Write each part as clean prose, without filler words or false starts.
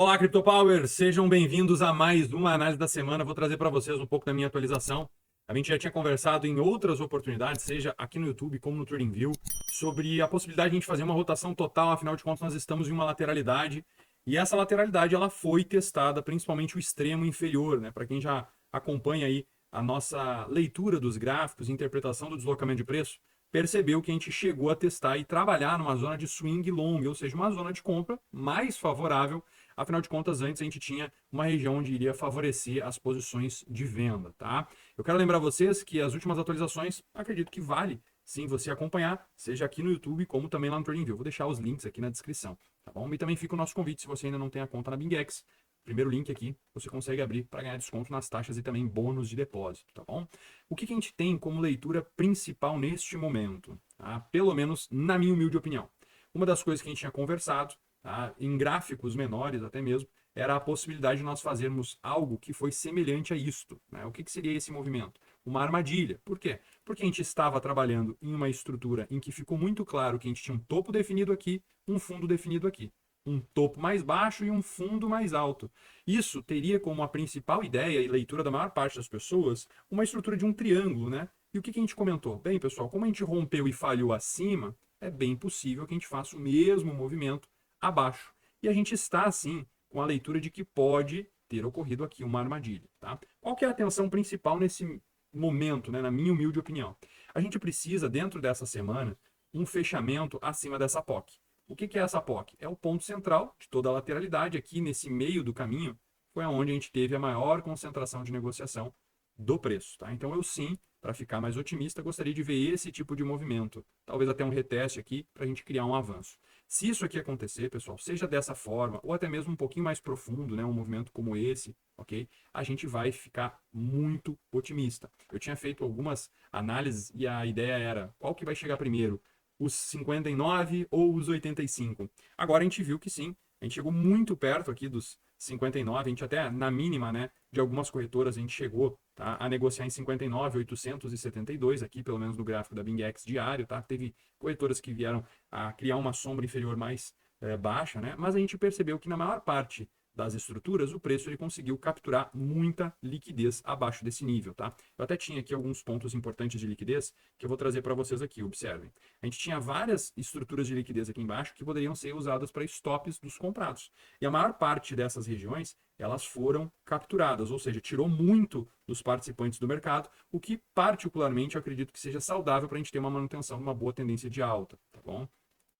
Olá, CryptoPower! Sejam bem-vindos a mais uma análise da semana. Vou trazer para vocês um pouco da minha atualização. A gente já tinha conversado em outras oportunidades, seja aqui no YouTube como no TradingView, sobre a possibilidade de a gente fazer uma rotação total. Afinal de contas, nós estamos em uma lateralidade e essa lateralidade ela foi testada, principalmente o extremo inferior, né? Para quem já acompanha aí a nossa leitura dos gráficos e interpretação do deslocamento de preço, percebeu que a gente chegou a testar e trabalhar numa zona de swing long, ou seja, uma zona de compra mais favorável. Afinal de contas, antes a gente tinha uma região onde iria favorecer as posições de venda, tá? Eu quero lembrar vocês que as últimas atualizações, acredito que vale sim você acompanhar, seja aqui no YouTube como também lá no TradingView. Vou deixar os links aqui na descrição, tá bom? E também fica o nosso convite, se você ainda não tem a conta na BingX, primeiro link aqui, você consegue abrir para ganhar desconto nas taxas e também bônus de depósito, tá bom? O que a gente tem como leitura principal neste momento? Tá? Pelo menos na minha humilde opinião. Uma das coisas que a gente tinha conversado, tá? Em gráficos menores até mesmo, era a possibilidade de nós fazermos algo que foi semelhante a isto. Né? O que seria esse movimento? Uma armadilha. Por quê? Porque a gente estava trabalhando em uma estrutura em que ficou muito claro que a gente tinha um topo definido aqui, um fundo definido aqui. Um topo mais baixo e um fundo mais alto. Isso teria como a principal ideia e leitura da maior parte das pessoas uma estrutura de um triângulo, né? E o que a gente comentou? Bem, pessoal, como a gente rompeu e falhou acima, é bem possível que a gente faça o mesmo movimento abaixo. E a gente está, assim, com a leitura de que pode ter ocorrido aqui uma armadilha, tá? Qual que é a atenção principal nesse momento, né, na minha humilde opinião? A gente precisa, dentro dessa semana, um fechamento acima dessa POC. O que é essa POC? É o ponto central de toda a lateralidade. Aqui nesse meio do caminho foi onde a gente teve a maior concentração de negociação do preço. Tá? Então eu sim, para ficar mais otimista, gostaria de ver esse tipo de movimento. Talvez até um reteste aqui para a gente criar um avanço. Se isso aqui acontecer, pessoal, seja dessa forma ou até mesmo um pouquinho mais profundo, né, um movimento como esse, ok? A gente vai ficar muito otimista. Eu tinha feito algumas análises e a ideia era qual que vai chegar primeiro, os 59 ou os 85. Agora a gente viu que sim, a gente chegou muito perto aqui dos 59, a gente até na mínima, né, de algumas corretoras a gente chegou, tá, a negociar em 59.872 aqui, pelo menos no gráfico da BingX diário, tá? Teve corretoras que vieram a criar uma sombra inferior mais baixa, né? Mas a gente percebeu que na maior parte das estruturas, o preço ele conseguiu capturar muita liquidez abaixo desse nível, tá? Eu até tinha aqui alguns pontos importantes de liquidez que eu vou trazer para vocês aqui, observem. A gente tinha várias estruturas de liquidez aqui embaixo que poderiam ser usadas para stops dos comprados. E a maior parte dessas regiões, elas foram capturadas, ou seja, tirou muito dos participantes do mercado, o que particularmente eu acredito que seja saudável para a gente ter uma manutenção de uma boa tendência de alta, tá bom?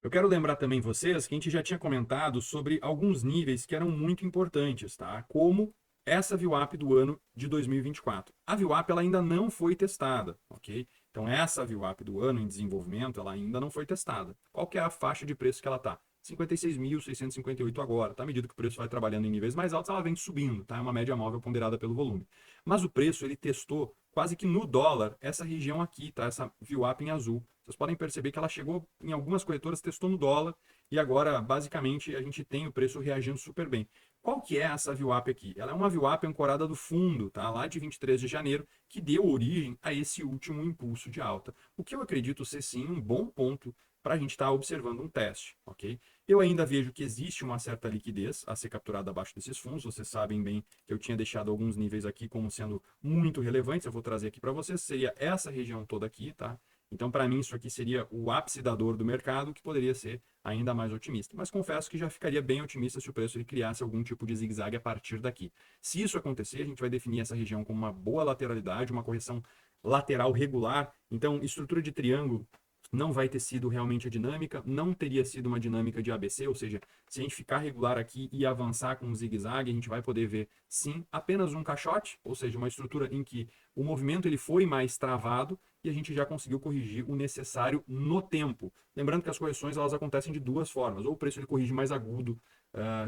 Eu quero lembrar também vocês que a gente já tinha comentado sobre alguns níveis que eram muito importantes, tá? Como essa VWAP do ano de 2024. A VWAP ela ainda não foi testada, ok? Então essa VWAP do ano em desenvolvimento, ela ainda não foi testada. Qual que é a faixa de preço que ela está? 56.658 agora, tá? À medida que o preço vai trabalhando em níveis mais altos, ela vem subindo, tá? É uma média móvel ponderada pelo volume. Mas o preço, ele testou quase que no dólar essa região aqui, tá? Essa VWAP em azul. Vocês podem perceber que ela chegou em algumas corretoras, testou no dólar e agora, basicamente, a gente tem o preço reagindo super bem. Qual que é essa VWAP aqui? Ela é uma VWAP ancorada do fundo, tá? Lá de 23 de janeiro, que deu origem a esse último impulso de alta. O que eu acredito ser, sim, um bom ponto para a gente estar observando um teste, ok? Eu ainda vejo que existe uma certa liquidez a ser capturada abaixo desses fundos. Vocês sabem bem que eu tinha deixado alguns níveis aqui como sendo muito relevantes. Eu vou trazer aqui para vocês. Seria essa região toda aqui, tá? Então, para mim, isso aqui seria o ápice da dor do mercado, que poderia ser ainda mais otimista. Mas confesso que já ficaria bem otimista se o preço ele criasse algum tipo de zigue-zague a partir daqui. Se isso acontecer, a gente vai definir essa região como uma boa lateralidade, uma correção lateral regular. Então, estrutura de triângulo não vai ter sido realmente a dinâmica, não teria sido uma dinâmica de ABC, ou seja, se a gente ficar regular aqui e avançar com um zigue-zague, a gente vai poder ver, sim, apenas um caixote, ou seja, uma estrutura em que o movimento ele foi mais travado e a gente já conseguiu corrigir o necessário no tempo. Lembrando que as correções elas acontecem de duas formas, ou o preço ele corrige mais agudo,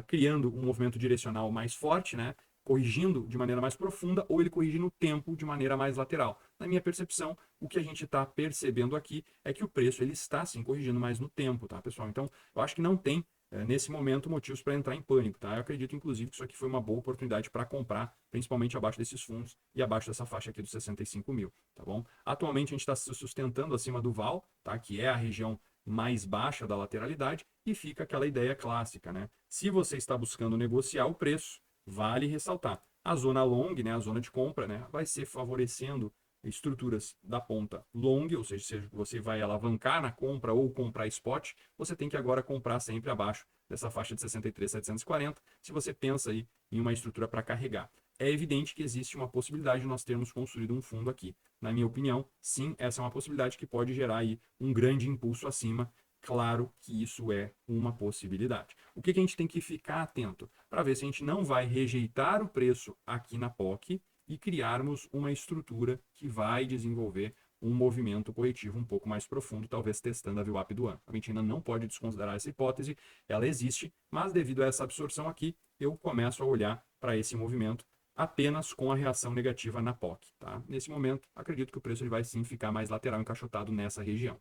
criando um movimento direcional mais forte, né? Corrigindo de maneira mais profunda, ou ele corrige no tempo de maneira mais lateral. Na minha percepção, o que a gente está percebendo aqui é que o preço ele está sim corrigindo mais no tempo, tá, pessoal? Então, eu acho que não tem nesse momento motivos para entrar em pânico, tá? Eu acredito inclusive que isso aqui foi uma boa oportunidade para comprar, principalmente abaixo desses fundos e abaixo dessa faixa aqui dos 65 mil, tá bom? Atualmente a gente está se sustentando acima do VAL, tá? Que é a região mais baixa da lateralidade e fica aquela ideia clássica, né? Se você está buscando negociar o preço, vale ressaltar. A zona long, né, a zona de compra, né, vai ser favorecendo estruturas da ponta long, ou seja, se você vai alavancar na compra ou comprar spot, você tem que agora comprar sempre abaixo dessa faixa de 63.740, se você pensa aí em uma estrutura para carregar. É evidente que existe uma possibilidade de nós termos construído um fundo aqui. Na minha opinião, sim, essa é uma possibilidade que pode gerar aí um grande impulso acima. Claro que isso é uma possibilidade. O que a gente tem que ficar atento? Para ver se a gente não vai rejeitar o preço aqui na POC e criarmos uma estrutura que vai desenvolver um movimento corretivo um pouco mais profundo, talvez testando a VWAP do ano. A gente ainda não pode desconsiderar essa hipótese, ela existe, mas devido a essa absorção aqui, eu começo a olhar para esse movimento apenas com a reação negativa na POC. Tá? Nesse momento, acredito que o preço ele vai sim ficar mais lateral encaixotado nessa região.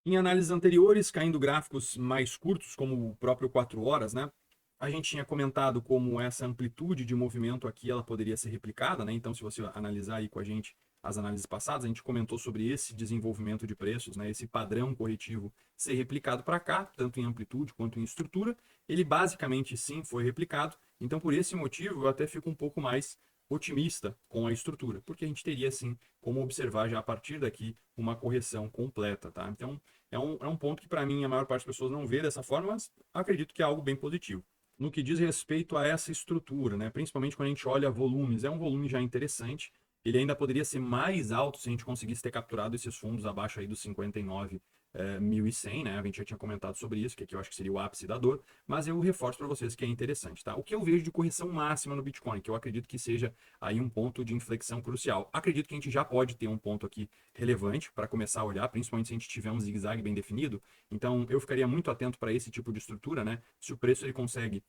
Em análises anteriores, caindo gráficos mais curtos, como o próprio 4 horas, né? A gente tinha comentado como essa amplitude de movimento aqui ela poderia ser replicada, né? Então, se você analisar aí com a gente as análises passadas, a gente comentou sobre esse desenvolvimento de preços, né? Esse padrão corretivo ser replicado para cá, tanto em amplitude quanto em estrutura. Ele basicamente sim foi replicado. Então, por esse motivo, eu até fico um pouco mais otimista com a estrutura, porque a gente teria sim como observar já a partir daqui uma correção completa, tá? Então, é um ponto que para mim a maior parte das pessoas não vê dessa forma, mas acredito que é algo bem positivo. No que diz respeito a essa estrutura, né? Principalmente quando a gente olha volumes, é um volume já interessante. Ele ainda poderia ser mais alto se a gente conseguisse ter capturado esses fundos abaixo aí dos 59.100, né? A gente já tinha comentado sobre isso, que aqui eu acho que seria o ápice da dor, mas eu reforço para vocês que é interessante, tá? O que eu vejo de correção máxima no Bitcoin, que eu acredito que seja aí um ponto de inflexão crucial. Acredito que a gente já pode ter um ponto aqui relevante para começar a olhar, principalmente se a gente tiver um zigue-zague bem definido. Então, eu ficaria muito atento para esse tipo de estrutura, né? Se o preço ele consegue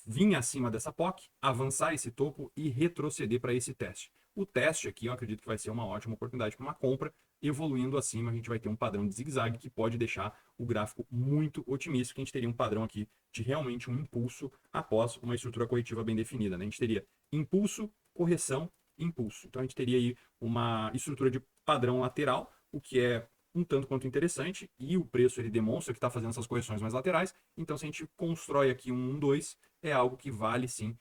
vir acima dessa POC, avançar esse topo e retroceder para esse teste. O teste aqui eu acredito que vai ser uma ótima oportunidade para uma compra. Evoluindo acima, a gente vai ter um padrão de zigue-zague que pode deixar o gráfico muito otimista, que a gente teria um padrão aqui de realmente um impulso após uma estrutura corretiva bem definida, né? A gente teria impulso, correção, impulso. Então a gente teria aí uma estrutura de padrão lateral, o que é um tanto quanto interessante, e o preço ele demonstra que está fazendo essas correções mais laterais. Então se a gente constrói aqui um 1-2, é algo que vale sim,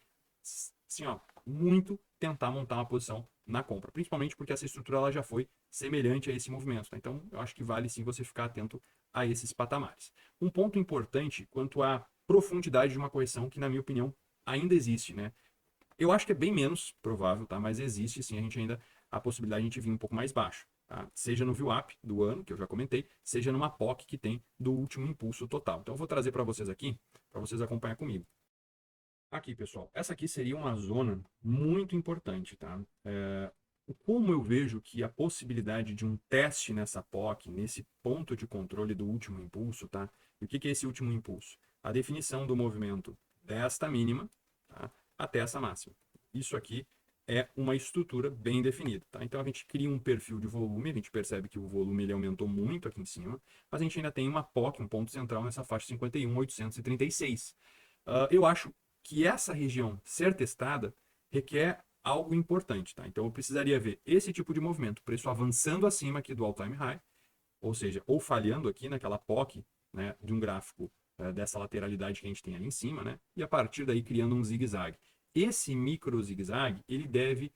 ó, muito tentar montar uma posição na compra, principalmente porque essa estrutura ela já foi semelhante a esse movimento, tá? Então eu acho que vale sim você ficar atento a esses patamares. Um ponto importante quanto à profundidade de uma correção que na minha opinião ainda existe, né? Eu acho que é bem menos provável, tá? Mas existe sim, a gente ainda a possibilidade de a gente vir um pouco mais baixo, tá? Seja no VWAP do ano, que eu já comentei, seja numa POC que tem do último impulso total. Então eu vou trazer para vocês aqui, para vocês acompanhar comigo. Aqui, pessoal, essa aqui seria uma zona muito importante, tá? Como eu vejo que a possibilidade de um teste nessa POC, nesse ponto de controle do último impulso, tá? E o que é esse último impulso? A definição do movimento desta mínima, tá? Até essa máxima. Isso aqui é uma estrutura bem definida, tá? Então a gente cria um perfil de volume, a gente percebe que o volume ele aumentou muito aqui em cima, mas a gente ainda tem uma POC, um ponto central nessa faixa 51.836. Eu acho que essa região ser testada requer algo importante, tá? Então eu precisaria ver esse tipo de movimento, preço avançando acima aqui do all-time high, ou seja, ou falhando aqui naquela POC, né, de um gráfico dessa lateralidade que a gente tem ali em cima, né? E a partir daí criando um zigue-zague. Esse micro zigue-zague, ele deve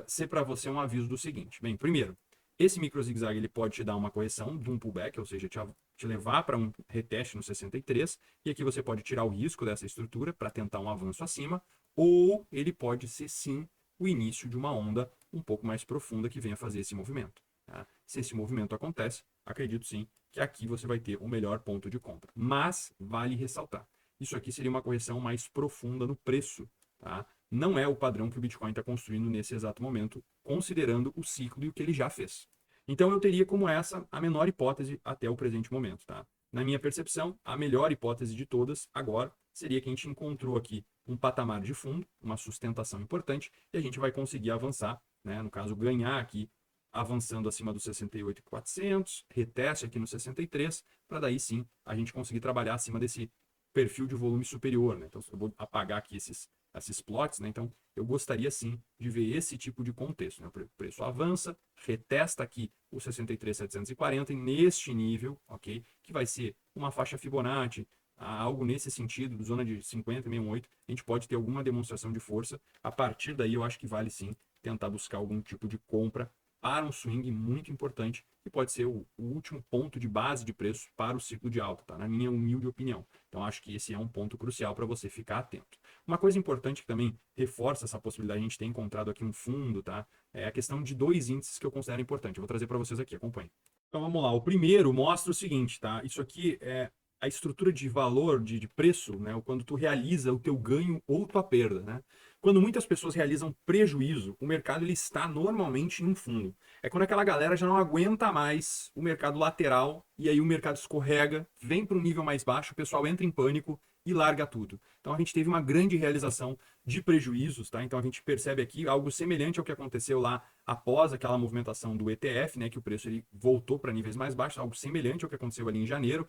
ser para você um aviso do seguinte. Bem, primeiro, esse micro zigue-zague ele pode te dar uma correção de um pullback, ou seja, te levar para um reteste no 63, e aqui você pode tirar o risco dessa estrutura para tentar um avanço acima, ou ele pode ser sim o início de uma onda um pouco mais profunda que venha fazer esse movimento. Tá? Se esse movimento acontece, acredito sim que aqui você vai ter o melhor ponto de compra. Mas vale ressaltar, isso aqui seria uma correção mais profunda no preço. Tá? Não é o padrão que o Bitcoin está construindo nesse exato momento, considerando o ciclo e o que ele já fez. Então eu teria como essa a menor hipótese até o presente momento. Tá? Na minha percepção, a melhor hipótese de todas agora seria que a gente encontrou aqui um patamar de fundo, uma sustentação importante, e a gente vai conseguir avançar, né? No caso, ganhar aqui, avançando acima dos 68.400, reteste aqui no 63, para daí sim a gente conseguir trabalhar acima desse perfil de volume superior. Né? Então eu vou apagar aqui esses esses plots, né? Então, eu gostaria sim de ver esse tipo de contexto, né? O preço avança, retesta aqui o 63.740 neste nível, ok? Que vai ser uma faixa Fibonacci, algo nesse sentido, zona de 50,68, a gente pode ter alguma demonstração de força. A partir daí, eu acho que vale sim tentar buscar algum tipo de compra para um swing muito importante, que pode ser o último ponto de base de preço para o ciclo de alta, tá? Na minha humilde opinião. Então, acho que esse é um ponto crucial para você ficar atento. Uma coisa importante que também reforça essa possibilidade, a gente tem encontrado aqui um fundo, tá? É a questão de dois índices que eu considero importante. Eu vou trazer para vocês aqui, acompanhe. Então, vamos lá. O primeiro mostra o seguinte, tá? Isso aqui é a estrutura de valor, de preço, né? Quando tu realiza o teu ganho ou tua perda, né? Quando muitas pessoas realizam prejuízo, o mercado ele está normalmente em um fundo. É quando aquela galera já não aguenta mais o mercado lateral e aí o mercado escorrega, vem para um nível mais baixo, o pessoal entra em pânico e larga tudo. Então a gente teve uma grande realização de prejuízos, tá? Então a gente percebe aqui algo semelhante ao que aconteceu lá após aquela movimentação do ETF, né? Que o preço ele voltou para níveis mais baixos, algo semelhante ao que aconteceu ali em janeiro.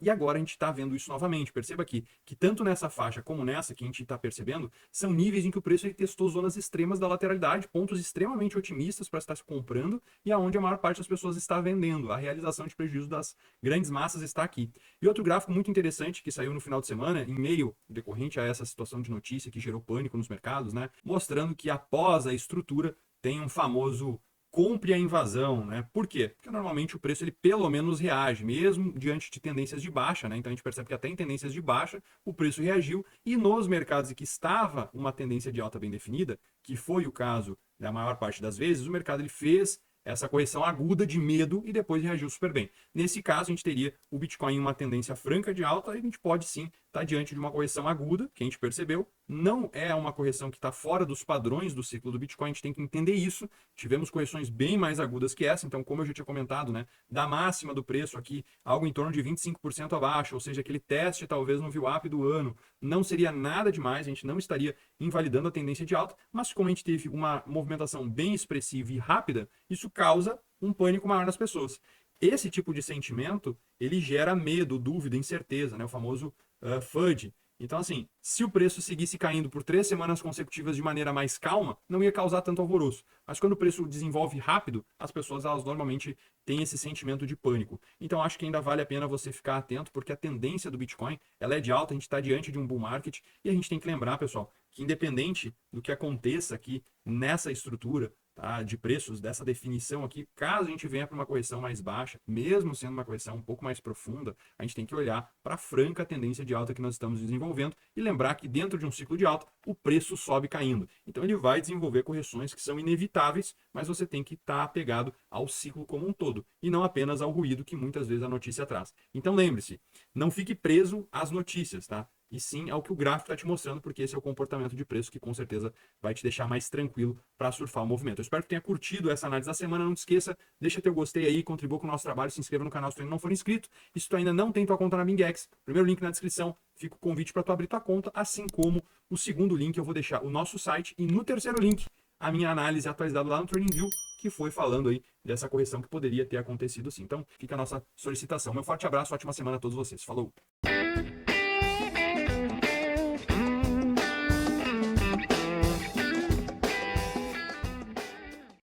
E agora a gente está vendo isso novamente. Perceba aqui que tanto nessa faixa como nessa que a gente está percebendo, são níveis em que o preço ele testou zonas extremas da lateralidade, pontos extremamente otimistas para estar se comprando e aonde a maior parte das pessoas está vendendo. A realização de prejuízo das grandes massas está aqui. E outro gráfico muito interessante que saiu no final de semana, em meio decorrente a essa situação de notícia que gerou pânico nos mercados, né? Mostrando que após a estrutura tem um famoso compre a invasão, né? Por quê? Porque normalmente o preço ele pelo menos reage, mesmo diante de tendências de baixa, né? Então a gente percebe que até em tendências de baixa o preço reagiu e nos mercados em que estava uma tendência de alta bem definida, que foi o caso da maior parte das vezes, o mercado ele fez essa correção aguda de medo e depois reagiu super bem. Nesse caso, a gente teria o Bitcoin em uma tendência franca de alta e a gente pode sim estar diante de uma correção aguda, que a gente percebeu. Não é uma correção que está fora dos padrões do ciclo do Bitcoin, a gente tem que entender isso. Tivemos correções bem mais agudas que essa, então, como eu já tinha comentado, né, da máxima do preço aqui, algo em torno de 25% abaixo, ou seja, aquele teste talvez no VWAP do ano, não seria nada demais, a gente não estaria invalidando a tendência de alta, mas como a gente teve uma movimentação bem expressiva e rápida, isso causa um pânico maior nas pessoas. Esse tipo de sentimento, ele gera medo, dúvida, incerteza, né? O famoso FUD. Então, assim, se o preço seguisse caindo por 3 semanas consecutivas de maneira mais calma, não ia causar tanto alvoroço. Mas quando o preço desenvolve rápido, as pessoas elas normalmente têm esse sentimento de pânico. Então, acho que ainda vale a pena você ficar atento, porque a tendência do Bitcoin ela é de alta, a gente está diante de um bull market, e a gente tem que lembrar, pessoal, que independente do que aconteça aqui nessa estrutura, tá, de preços, dessa definição aqui, caso a gente venha para uma correção mais baixa, mesmo sendo uma correção um pouco mais profunda, a gente tem que olhar para a franca tendência de alta que nós estamos desenvolvendo e lembrar que dentro de um ciclo de alta, o preço sobe caindo. Então ele vai desenvolver correções que são inevitáveis, mas você tem que estar apegado ao ciclo como um todo e não apenas ao ruído que muitas vezes a notícia traz. Então lembre-se, não fique preso às notícias, tá? E sim ao que o gráfico está te mostrando, porque esse é o comportamento de preço que com certeza vai te deixar mais tranquilo para surfar o movimento. Eu espero que tenha curtido essa análise da semana. Não te esqueça, deixa teu gostei aí, contribua com o nosso trabalho, se inscreva no canal se tu ainda não for inscrito. E se tu ainda não tem tua conta na BingX, primeiro link na descrição, fica o convite para tu abrir tua conta, assim como o segundo link eu vou deixar o nosso site e no terceiro link a minha análise atualizada lá no TradingView, que foi falando aí dessa correção que poderia ter acontecido sim. Então fica a nossa solicitação. Meu forte abraço, ótima semana a todos vocês. Falou!